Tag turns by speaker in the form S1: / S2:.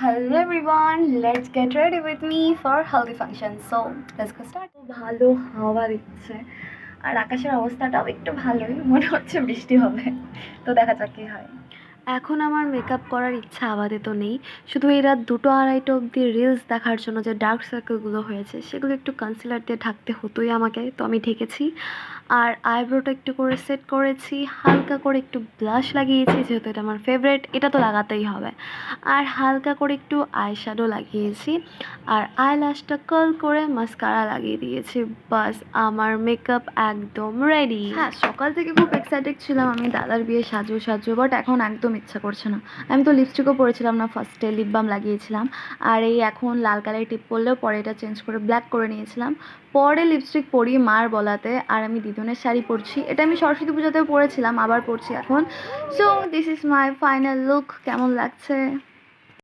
S1: Hello everyone, let's get ready with me for healthy function. So let's go start. ভালো হাওয়া দিচ্ছে আর আকাশের অবস্থাটাও একটু ভালোই, মনে হচ্ছে বৃষ্টি হবে। তো দেখা যাক কি হয়। এখন আমার মেকআপ করার ইচ্ছা আপাতত নেই, শুধু এই রাত 2-2:30 অবধি রিলস দেখার জন্য যে ডার্ক সার্কেলগুলো হয়েছে সেগুলো একটু কনসিলার দিয়ে ঢাকতে হতোই আমাকে, তো আমি ঢেকেছি। আর আইব্রোটা একটু করে সেট করেছি, হালকা করে একটু ব্লাশ লাগিয়েছি, যেহেতু এটা আমার ফেভারিট, এটা তো লাগাতেই হবে। আর হালকা করে একটু আইশ্যাডো লাগিয়েছি, আর আইল্যাশটা কার্ল করে মাস্কারা লাগিয়ে দিয়েছি। বাস, আমার মেকআপ একদম রেডি। হ্যাঁ, সকাল থেকে খুব এক্সাইটেড ছিলাম আমি দাদার বিয়ে সাজবো, বাট এখন একদম ইচ্ছা করছে না। আমি তো লিপস্টিকও পরেছিলাম না, ফার্স্টে লিপ বাম লাগিয়েছিলাম। আর এই এখন লাল কালারের টিপ পরলেও পরে এটা চেঞ্জ করে ব্ল্যাক করে নিয়েছিলাম। পরে লিপস্টিক পরি মার বলাতে, আর আমি দিদুনের শাড়ি পরছি। এটা আমি সরস্বতী পুজোতেও পরেছিলাম, আবার পরছি এখন। So this is my final look. কেমন লাগছে?